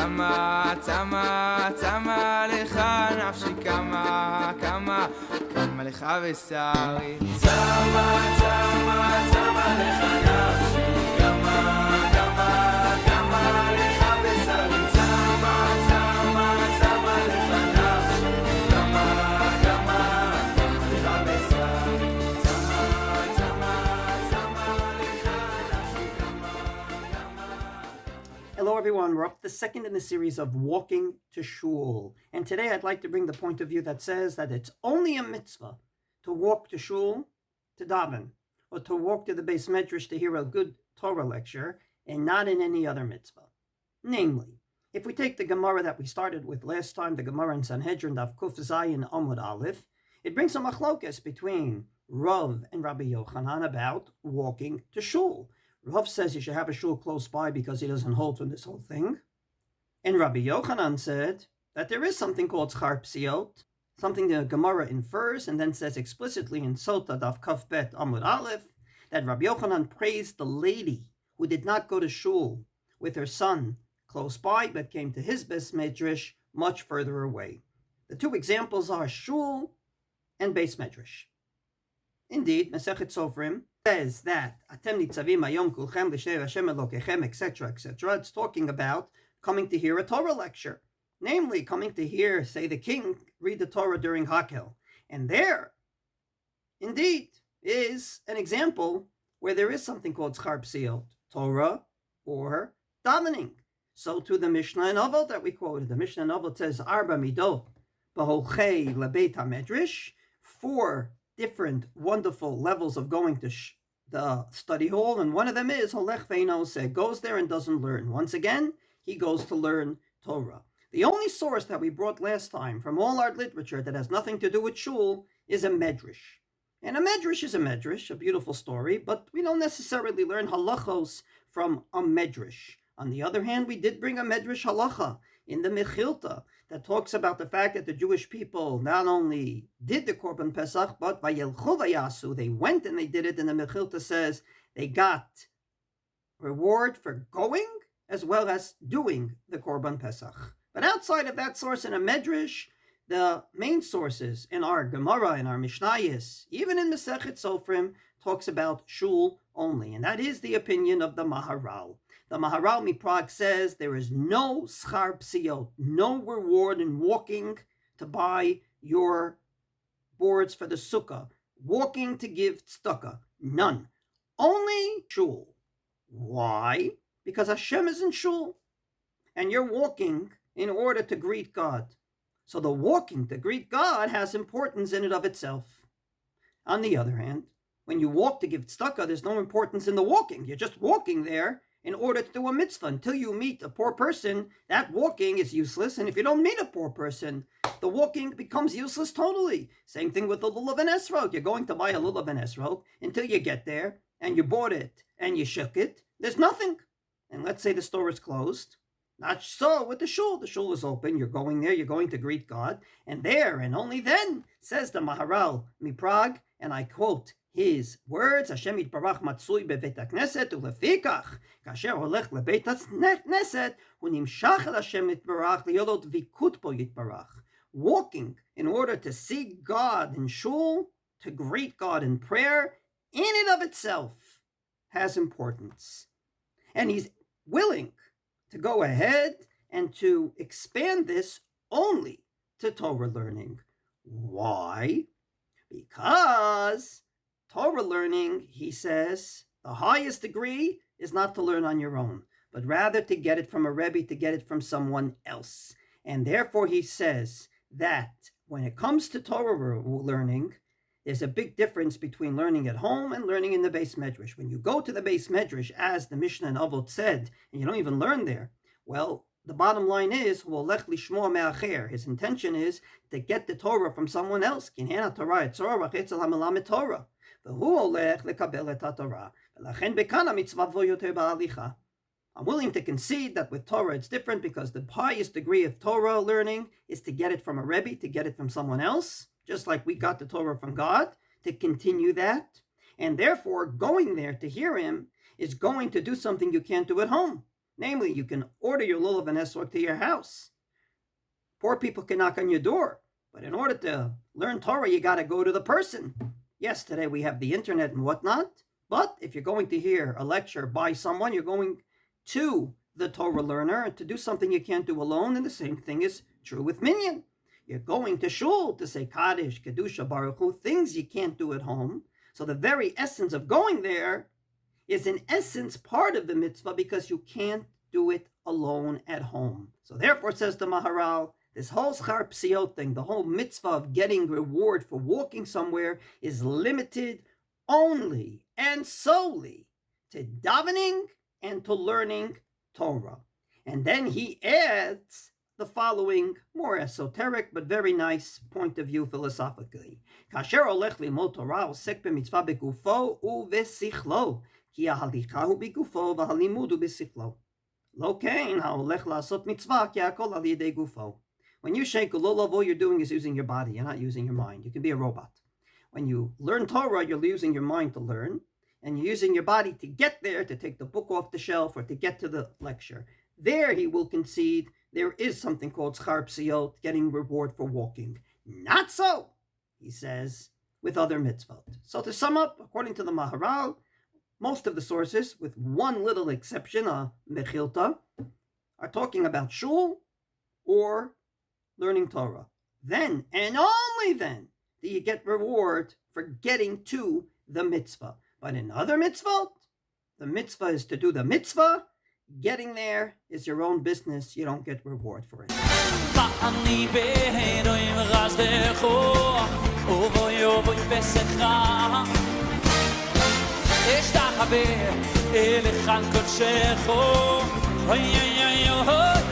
צמה, צמה, צמה לך נפשי כמה, כמה, כמה לך בשרי. צמה, צמה, צמה לך נפשי כמה, כמה, כמה לך בשרי. צמה, צמה, צמה לך נפשי כמה, כמה, כמה לך בשרי. צמה, צמה, צמה לך נפשי כמה, כמה. Hello everyone, we're up to the second in the series of walking to shul. And today I'd like to bring the point of view that says that it's only a mitzvah to walk to shul, to daven, or to walk to the Beis Medrash to hear a good Torah lecture, and not in any other mitzvah. Namely, if we take the Gemara that we started with last time, the Gemara in Sanhedrin, Daf Kuf Zayin Amud Aleph, it brings a machlokes between Rav and Rabbi Yochanan about walking to shul. Rav says you should have a shul close by because he doesn't hold from this whole thing. And Rabbi Yochanan said that there is something called schar psiot, something the Gemara infers and then says explicitly in Sota Daf Kaf Bet Amud Aleph, that Rabbi Yochanan praised the lady who did not go to shul with her son close by, but came to his Beis Medrash much further away. The two examples are shul and Beis Medrash. Indeed, Masechet Sofrim says that Atem nitzavim hayom kulchem l'shnei Hashem Elokechem, etc., etc. It's talking about coming to hear a Torah lecture, namely coming to hear, say, the king read the Torah during Hakel. And there, indeed, is an example where there is something called schar psiot, Torah or davening. So to the Mishnah and Avot that we quoted. The Mishnah and Avot says, Arba midot b'holchei lebeit hamedrash, 4 different wonderful levels of going to the study hall, and one of them is holech ve'eino oseh, goes there and doesn't learn. Once again, he goes to learn Torah. The only source that we brought last time from all our literature that has nothing to do with shul is a medrash. And a medrash is a medrash, a beautiful story, but we don't necessarily learn halachos from a medrash. On the other hand, we did bring a medrash halacha in the Mechilta that talks about the fact that the Jewish people not only did the Korban Pesach, but vayelchu vayasu, they went and they did it, and the Mechilta says they got reward for going as well as doing the Korban Pesach. But outside of that source in a Medrash, the main sources in our Gemara, in our Mishnayos, even in Masechet Sofrim, talks about shul only, and that is the opinion of the Maharal. The Maharal Miprag says there is no schar psiot, no reward in walking to buy your boards for the sukkah, walking to give tzedakah, none. Only shul. Why? Because Hashem is in shul, and you're walking in order to greet God. So the walking to greet God has importance in and of itself. On the other hand, when you walk to give tzedakah, there's no importance in the walking. You're just walking there in order to do a mitzvah. Until you meet a poor person, that walking is useless. And if you don't meet a poor person, the walking becomes useless totally. Same thing with the lulav and esrog. You're going to buy a lulav and esrog until you get there and you bought it and you shook it. There's nothing. And let's say the store is closed. Not so with the shul. The shul is open. You're going there. You're going to greet God. And there and only then, says the Maharal Miprag, and I quote his words, Hashem yitbarach matzui bebeit hakneset ulefikach kasher holech lebeit hakneset unimshach el Hashem yitbarach liyolot vikut bo yitbarach. Walking in order to seek God in shul, to greet God in prayer, in and of itself has importance. And he's willing to go ahead and to expand this only to Torah learning. Why? Because Torah learning, he says, the highest degree is not to learn on your own, but rather to get it from a Rebbe, to get it from someone else. And therefore he says that when it comes to Torah learning, there's a big difference between learning at home and learning in the Beis Medrash. When you go to the Beis Medrash, as the Mishnah and Avot said, and you don't even learn there, well, the bottom line is, his intention is to get the Torah from someone else. I'm willing to concede that with Torah it's different because the highest degree of Torah learning is to get it from a Rebbe, to get it from someone else, just like we got the Torah from God, to continue that. And therefore, going there to hear him is going to do something you can't do at home. Namely, you can order your lulav and esrog to your house. Poor people can knock on your door. But in order to learn Torah, you got to go to the person. Yes, today we have the internet and whatnot. But if you're going to hear a lecture by someone, you're going to the Torah learner to do something you can't do alone. And the same thing is true with minyan. You're going to shul to say Kaddish, Kedusha, Baruch Hu, things you can't do at home. So the very essence of going there is in essence part of the mitzvah because you can't do it alone at home. So therefore, says the Maharal, this whole schar psiot thing, the whole mitzvah of getting reward for walking somewhere is limited only and solely to davening and to learning Torah. And then he adds the following more esoteric but very nice point of view philosophically. Kasher olech limod Torah osek b'mitzvah begufo uvesichlo ki hahalicha hu begufo v'halimud hu besichlo. Lo kein haolech la'asot mitzvah ki hakol al yedei gufo. When you shake a lulav, all you're doing is using your body. You're not using your mind. You can be a robot. When you learn Torah, you're using your mind to learn, and you're using your body to get there, to take the book off the shelf, or to get to the lecture. There, he will concede, there is something called schar psiot, getting reward for walking. Not so, he says, with other mitzvot. So to sum up, according to the Maharal, most of the sources, with one little exception, Mechilta, are talking about shul or learning Torah. Then, and only then, do you get reward for getting to the mitzvah. But in other mitzvot, the mitzvah is to do the mitzvah. Getting there is your own business. You don't get reward for it. אשתחווה אליך קודשך, אוי אוי אוי אוי